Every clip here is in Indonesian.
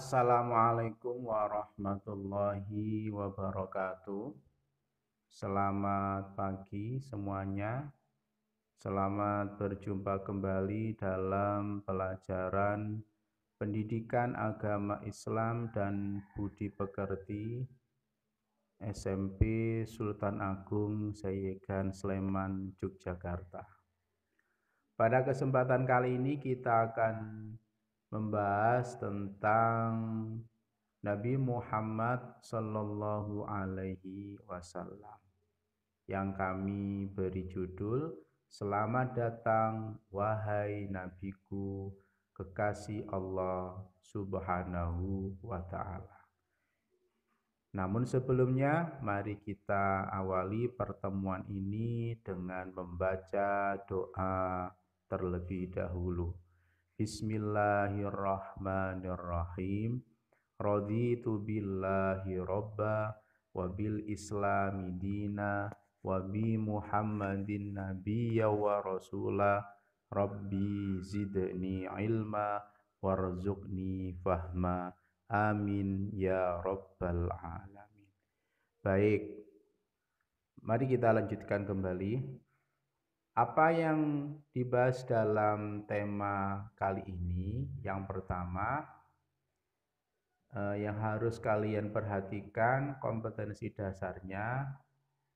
Assalamualaikum warahmatullahi wabarakatuh. Selamat pagi semuanya. Selamat berjumpa kembali dalam pelajaran Pendidikan Agama Islam dan Budi Pekerti SMP Sultan Agung Sayegan Sleman, Yogyakarta. Pada kesempatan kali ini kita akan membahas tentang Nabi Muhammad Sallallahu Alaihi Wasallam yang kami beri judul Selamat datang wahai Nabiku kekasih Allah Subhanahu wa Ta'ala. Namun sebelumnya mari kita awali pertemuan ini dengan membaca doa terlebih dahulu. Bismillahirrahmanirrahim. Raditu billahi robba wa bil islami dina wa bi Muhammadin nabiyya wa rasula rabbi zidni ilma warzuqni fahma amin ya rabbal alamin. Baik, mari kita lanjutkan kembali. Apa yang dibahas dalam tema kali ini? Yang pertama, yang harus kalian perhatikan kompetensi dasarnya,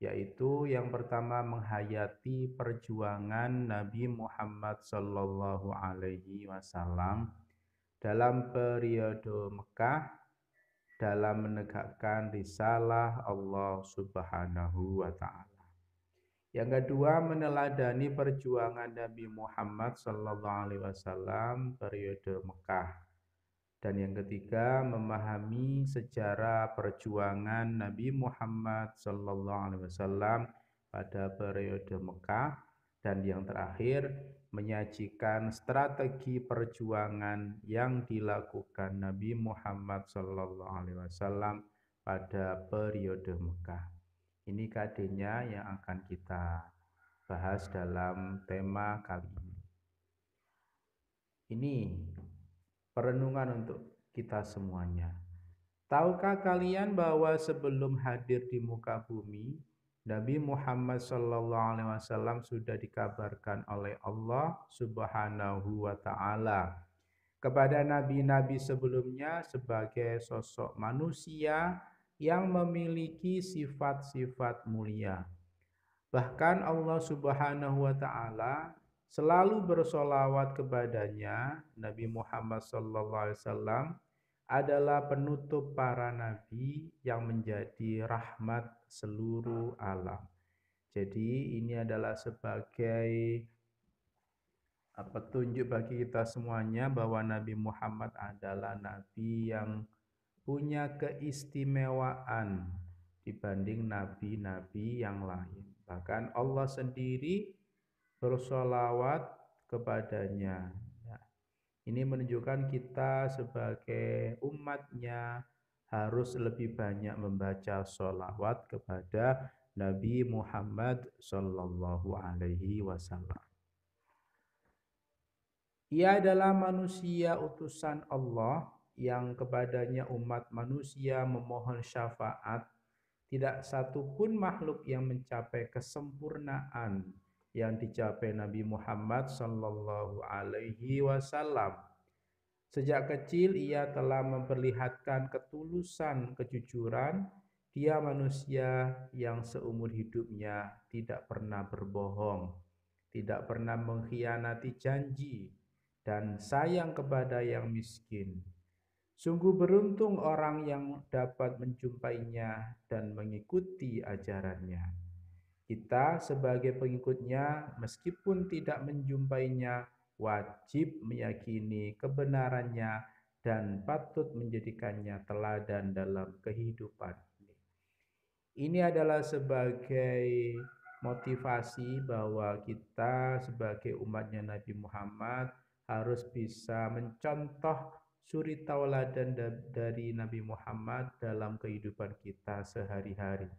yaitu yang pertama menghayati perjuangan Nabi Muhammad Sallallahu Alaihi Wasallam dalam periode Mekah dalam menegakkan risalah Allah Subhanahu wa Ta'ala. Yang kedua, meneladani perjuangan Nabi Muhammad Sallallahu Alaihi Wasallam periode Mekah. Dan yang ketiga, memahami sejarah perjuangan Nabi Muhammad Sallallahu Alaihi Wasallam pada periode Mekah. Dan yang terakhir, menyajikan strategi perjuangan yang dilakukan Nabi Muhammad Sallallahu Alaihi Wasallam pada periode Mekah. Ini KD-nya yang akan kita bahas dalam tema kali ini. Ini perenungan untuk kita semuanya. Tahukah kalian bahwa sebelum hadir di muka bumi, Nabi Muhammad SAW sudah dikabarkan oleh Allah Subhanahu wa Ta'ala kepada nabi-nabi sebelumnya sebagai sosok manusia yang memiliki sifat-sifat mulia. Bahkan Allah Subhanahu wa Ta'ala selalu bersolawat kepadanya. Nabi Muhammad SAW adalah penutup para nabi yang menjadi rahmat seluruh alam. Jadi ini adalah sebagai petunjuk bagi kita semuanya bahwa Nabi Muhammad adalah nabi yang punya keistimewaan dibanding nabi-nabi yang lain. Bahkan Allah sendiri bersolawat kepadanya. Ini menunjukkan kita sebagai umatnya harus lebih banyak membaca sholawat kepada Nabi Muhammad Sallallahu Alaihi Wasallam. Ia adalah manusia utusan Allah yang kepadanya umat manusia memohon syafaat. Tidak satupun makhluk yang mencapai kesempurnaan yang dicapai Nabi Muhammad Sallallahu Alaihi Wasallam. Sejak kecil ia telah memperlihatkan ketulusan, kejujuran. Dia manusia yang seumur hidupnya tidak pernah berbohong, tidak pernah mengkhianati janji, dan sayang kepada yang miskin. Sungguh beruntung orang yang dapat menjumpainya dan mengikuti ajarannya. Kita sebagai pengikutnya, meskipun tidak menjumpainya, wajib meyakini kebenarannya dan patut menjadikannya teladan dalam kehidupan ini. Ini adalah sebagai motivasi bahwa kita sebagai umatnya Nabi Muhammad harus bisa mencontoh suri tauladan dari Nabi Muhammad dalam kehidupan kita sehari-hari,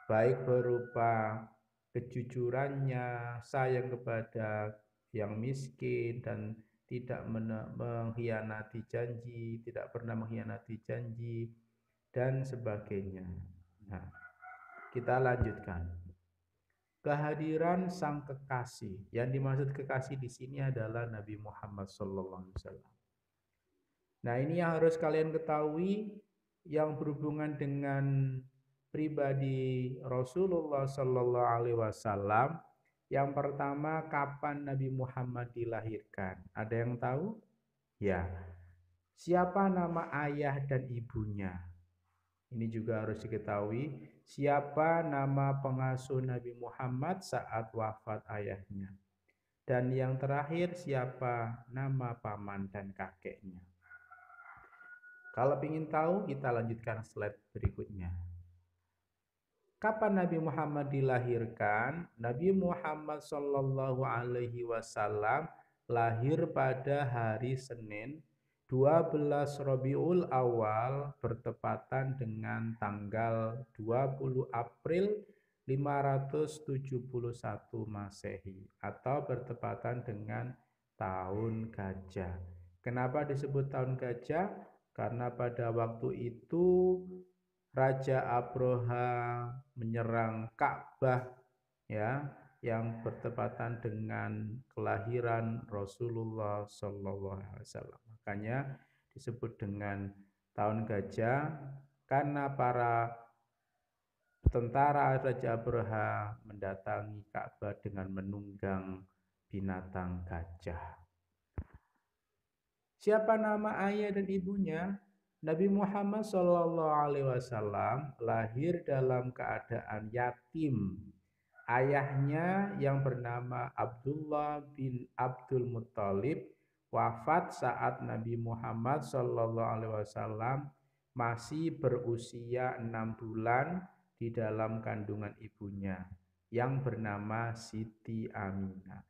baik berupa kejujurannya, sayang kepada yang miskin, dan tidak mengkhianati janji, tidak pernah mengkhianati janji, dan sebagainya. Nah, kita lanjutkan. Kehadiran sang kekasih. Yang dimaksud kekasih di sini adalah Nabi Muhammad SAW. Nah, ini yang harus kalian ketahui yang berhubungan dengan pribadi Rasulullah SAW. Yang pertama, kapan Nabi Muhammad dilahirkan? Ada yang tahu? Ya. Siapa nama ayah dan ibunya? Ini juga harus diketahui. Siapa nama pengasuh Nabi Muhammad saat wafat ayahnya? Dan yang terakhir, siapa nama paman dan kakeknya? Kalau ingin tahu, kita lanjutkan slide berikutnya. Kapan Nabi Muhammad dilahirkan? Nabi Muhammad Shallallahu Alaihi Wasallam lahir pada hari Senin 12 Rabiul Awal bertepatan dengan tanggal 20 April 571 Masehi atau bertepatan dengan tahun gajah. Kenapa disebut tahun gajah? Karena pada waktu itu Raja Abroha menyerang Ka'bah, ya, yang bertepatan dengan kelahiran Rasulullah SAW. Makanya disebut dengan tahun gajah karena para tentara Raja Abroha mendatangi Ka'bah dengan menunggang binatang gajah. Siapa nama ayah dan ibunya? Nabi Muhammad SAW lahir dalam keadaan yatim. Ayahnya yang bernama Abdullah bin Abdul Muttalib wafat saat Nabi Muhammad SAW masih berusia 6 bulan di dalam kandungan ibunya yang bernama Siti Aminah.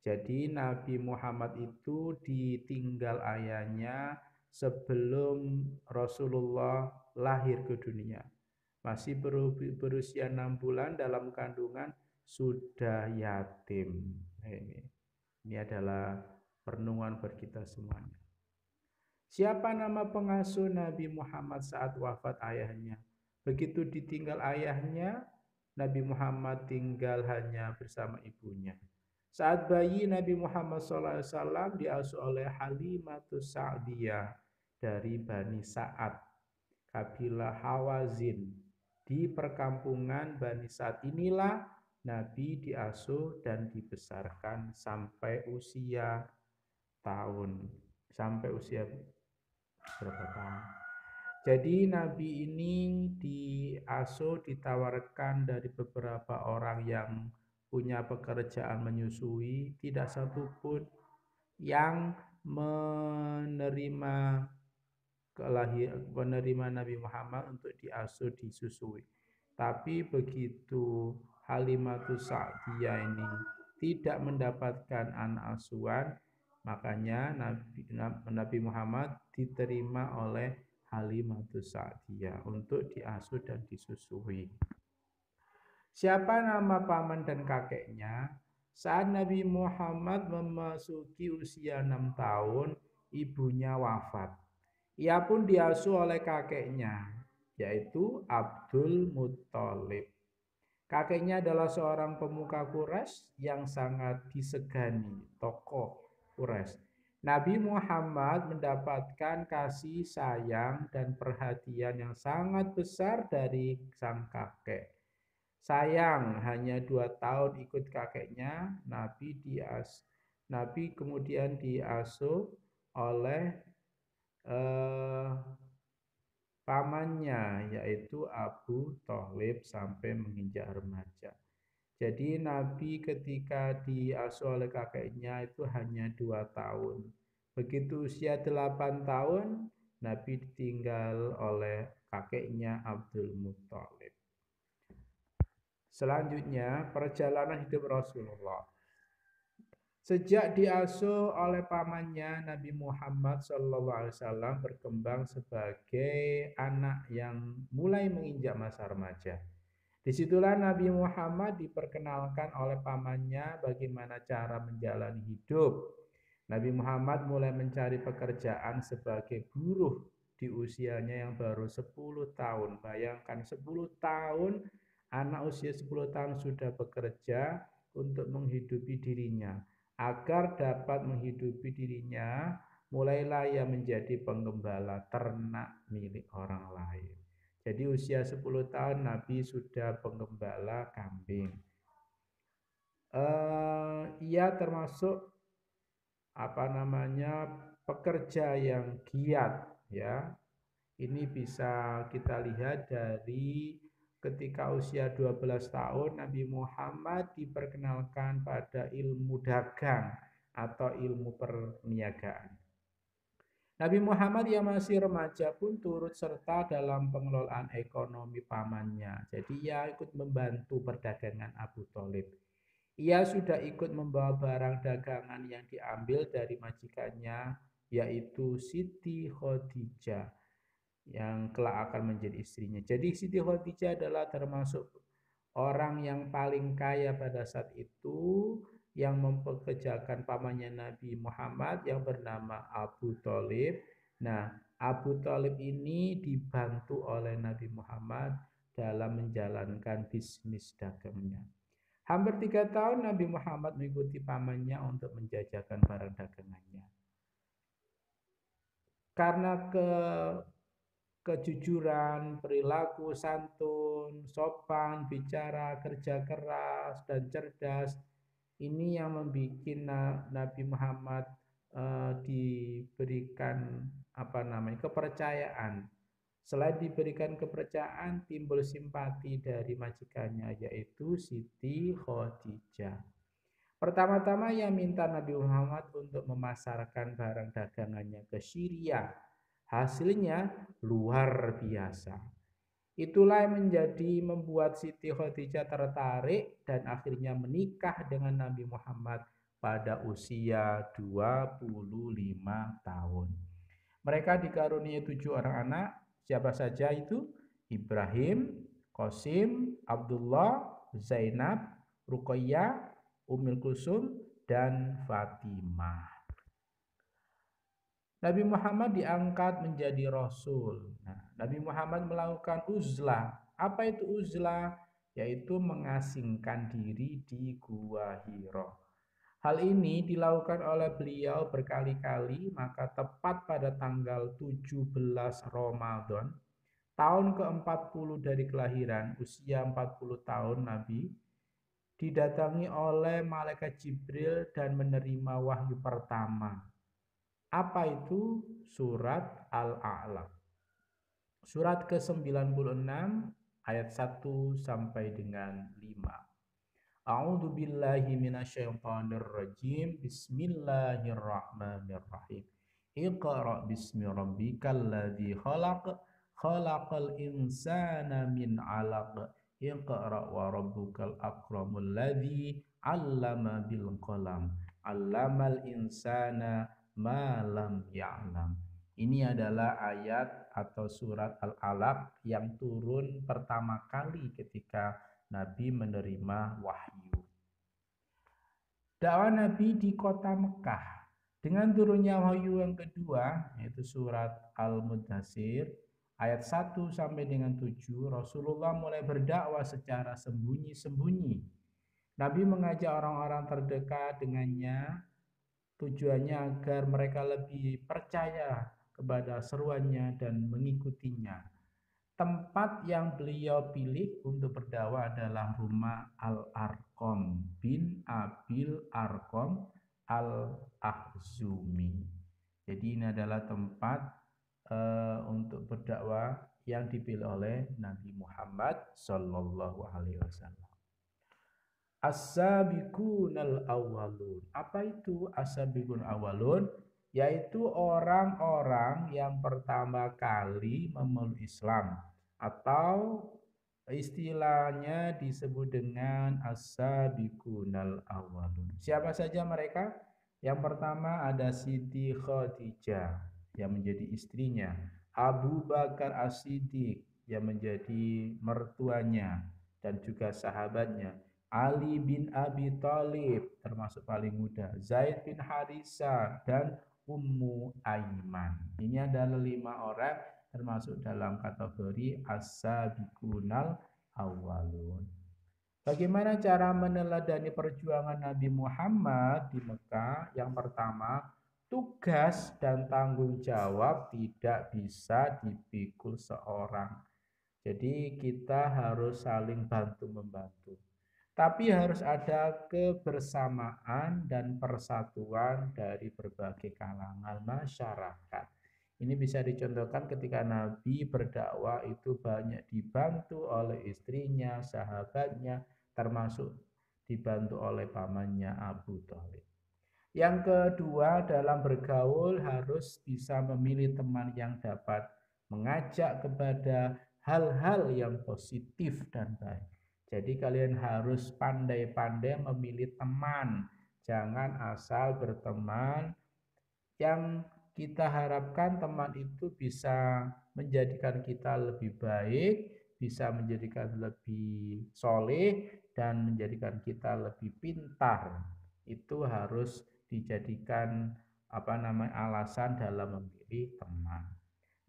Jadi Nabi Muhammad itu ditinggal ayahnya sebelum Rasulullah lahir ke dunia. Masih berusia 6 bulan dalam kandungan sudah yatim. Nah, ini adalah perenungan buat kita semuanya. Siapa nama pengasuh Nabi Muhammad saat wafat ayahnya? Begitu ditinggal ayahnya, Nabi Muhammad tinggal hanya bersama ibunya. Saat bayi, Nabi Muhammad SAW diasuh oleh Halimatus Sa'diyah dari Bani Sa'ad, kabilah Hawazin. Di perkampungan Bani Sa'ad inilah Nabi diasuh dan dibesarkan sampai usia berapa tahun? Jadi Nabi ini diasuh, ditawarkan dari beberapa orang yang punya pekerjaan menyusui, tidak satupun yang menerima Nabi Muhammad untuk diasuh, disusui. Tapi begitu Halimatus Sa'diyah ini tidak mendapatkan anak asuhan, makanya Nabi Muhammad diterima oleh Halimatus Sa'diyah untuk diasuh dan disusui. Siapa nama paman dan kakeknya? Saat Nabi Muhammad memasuki usia 6 tahun, ibunya wafat. Ia pun diasuh oleh kakeknya, yaitu Abdul Muttalib. Kakeknya adalah seorang pemuka Quraisy yang sangat disegani, tokoh Quraisy. Nabi Muhammad mendapatkan kasih sayang dan perhatian yang sangat besar dari sang kakek. Sayang, hanya 2 tahun ikut kakeknya, Nabi kemudian diasuh oleh pamannya, yaitu Abu Thalib sampai menginjak remaja. Jadi Nabi ketika diasuh oleh kakeknya itu hanya 2 tahun. Begitu usia 8 tahun, Nabi ditinggal oleh kakeknya Abdul Muttalib. Selanjutnya, perjalanan hidup Rasulullah. Sejak diasuh oleh pamannya, Nabi Muhammad SAW berkembang sebagai anak yang mulai menginjak masa remaja. Disitulah Nabi Muhammad diperkenalkan oleh pamannya bagaimana cara menjalani hidup. Nabi Muhammad mulai mencari pekerjaan sebagai buruh di usianya yang baru 10 tahun. Bayangkan 10 tahun, anak usia 10 tahun sudah bekerja untuk menghidupi dirinya. Agar dapat menghidupi dirinya, mulailah ia menjadi penggembala ternak milik orang lain. Jadi usia 10 tahun Nabi sudah penggembala kambing. Ia termasuk pekerja yang giat, ya. Ini bisa kita lihat dari ketika usia 12 tahun Nabi Muhammad diperkenalkan pada ilmu dagang atau ilmu perniagaan. Nabi Muhammad yang masih remaja pun turut serta dalam pengelolaan ekonomi pamannya. Jadi ia ikut membantu perdagangan Abu Thalib. Ia sudah ikut membawa barang dagangan yang diambil dari majikannya, yaitu Siti Khadijah, yang kelak akan menjadi istrinya. Jadi Siti Khadijah adalah termasuk orang yang paling kaya pada saat itu, yang mempekerjakan pamannya Nabi Muhammad yang bernama Abu Thalib. Nah, Abu Thalib ini dibantu oleh Nabi Muhammad dalam menjalankan bisnis dagangnya. Hampir 3 tahun Nabi Muhammad mengikuti pamannya untuk menjajakan barang dagangannya. Karena kejujuran, perilaku santun, sopan, bicara, kerja keras, dan cerdas, ini yang membuat Nabi Muhammad diberikan kepercayaan. Selain diberikan kepercayaan, timbul simpati dari majikannya, yaitu Siti Khadijah. Pertama-tama ia minta Nabi Muhammad untuk memasarkan barang dagangannya ke Syria. Hasilnya luar biasa. Itulah yang membuat Siti Khadijah tertarik dan akhirnya menikah dengan Nabi Muhammad pada usia 25 tahun. Mereka dikaruniai 7 orang anak. Siapa saja itu? Ibrahim, Qasim, Abdullah, Zainab, Ruqayyah, Ummul Kulsum, dan Fatimah. Nabi Muhammad diangkat menjadi Rasul. Nabi Muhammad melakukan uzlah. Apa itu uzlah? Yaitu mengasingkan diri di Gua Hira. Hal ini dilakukan oleh beliau berkali-kali, maka tepat pada tanggal 17 Ramadan, tahun ke-40 dari kelahiran, usia 40 tahun Nabi, didatangi oleh malaikat Jibril dan menerima wahyu pertama. Apa itu? Surat Al-A'la. Surat ke-96 ayat 1 sampai dengan 5. A'udzu billahi minasyaitonir rajim. Bismillahirrahmanirrahim. Iqra bismi rabbikal ladzi khalaq. Khalaqal insana min 'alaq. Iqra wa rabbukal akramul ladzi 'allama bil qalam. 'Allamal insana ma lam ya'lam. Ini adalah ayat atau surat Al-Alaq yang turun pertama kali ketika Nabi menerima wahyu. Dakwah Nabi di kota Mekah. Dengan turunnya wahyu yang kedua, yaitu surat Al-Mudaththir, ayat 1 sampai dengan 7, Rasulullah mulai berdakwah secara sembunyi-sembunyi. Nabi mengajak orang-orang terdekat dengannya, tujuannya agar mereka lebih percaya kepada seruannya dan mengikutinya. Tempat yang beliau pilih untuk berdakwah adalah rumah Al-Arqam bin Abil Arqam Al-Akhzumi. Jadi ini adalah tempat untuk berdakwah yang dipilih oleh Nabi Muhammad Sallallahu Alaihi Wasallam. As-sabiqunal awwalun. Apa itu as-sabiqun awwalun? Yaitu orang-orang yang pertama kali memeluk Islam, atau istilahnya disebut dengan as-sabiqunal awwalun. Siapa saja mereka? Yang pertama ada Siti Khadijah yang menjadi istrinya, Abu Bakar As-Siddiq yang menjadi mertuanya dan juga sahabatnya, Ali bin Abi Thalib termasuk paling muda, Zaid bin Harisa, dan Ummu Aiman. Ini adalah 5 orang termasuk dalam kategori as-sabiqunal awwalun. Bagaimana cara meneladani perjuangan Nabi Muhammad di Mekah? Yang pertama, tugas dan tanggung jawab tidak bisa dipikul seorang. Jadi kita harus saling bantu-membantu. Tapi harus ada kebersamaan dan persatuan dari berbagai kalangan masyarakat. Ini bisa dicontohkan ketika Nabi berdakwah itu banyak dibantu oleh istrinya, sahabatnya, termasuk dibantu oleh pamannya Abu Thalib. Yang kedua, dalam bergaul harus bisa memilih teman yang dapat mengajak kepada hal-hal yang positif dan baik. Jadi kalian harus pandai-pandai memilih teman. Jangan asal berteman. Yang kita harapkan teman itu bisa menjadikan kita lebih baik, bisa menjadikan lebih soleh, dan menjadikan kita lebih pintar. Itu harus dijadikan alasan dalam memilih teman.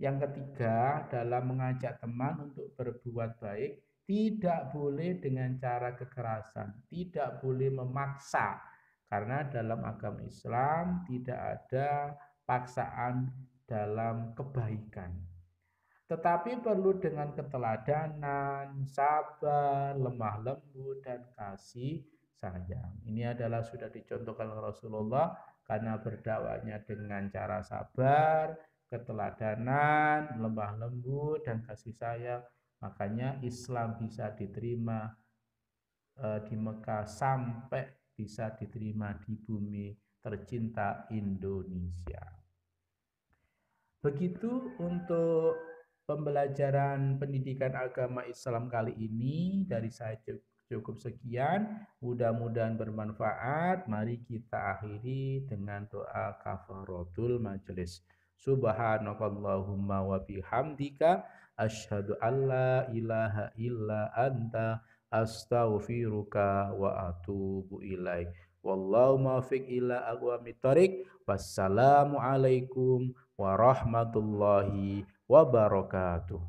Yang ketiga, dalam mengajak teman untuk berbuat baik, tidak boleh dengan cara kekerasan, tidak boleh memaksa. Karena dalam agama Islam tidak ada paksaan dalam kebaikan. Tetapi perlu dengan keteladanan, sabar, lemah lembut, dan kasih sayang. Ini adalah sudah dicontohkan oleh Rasulullah karena berdakwahnya dengan cara sabar, keteladanan, lemah lembut, dan kasih sayang. Makanya Islam bisa diterima di Mekah sampai bisa diterima di bumi tercinta Indonesia. Begitu untuk pembelajaran pendidikan agama Islam kali ini dari saya cukup sekian. Mudah-mudahan bermanfaat. Mari kita akhiri dengan doa kafaratul majelis. Subhanakallahumma wa bihamdika asyhadu alla ilaha illa anta astaghfiruka wa atubu ilaik. Wallahu muwaffiq ila aqwamit thoriq. Wassalamu alaikum warahmatullahi wabarakatuh.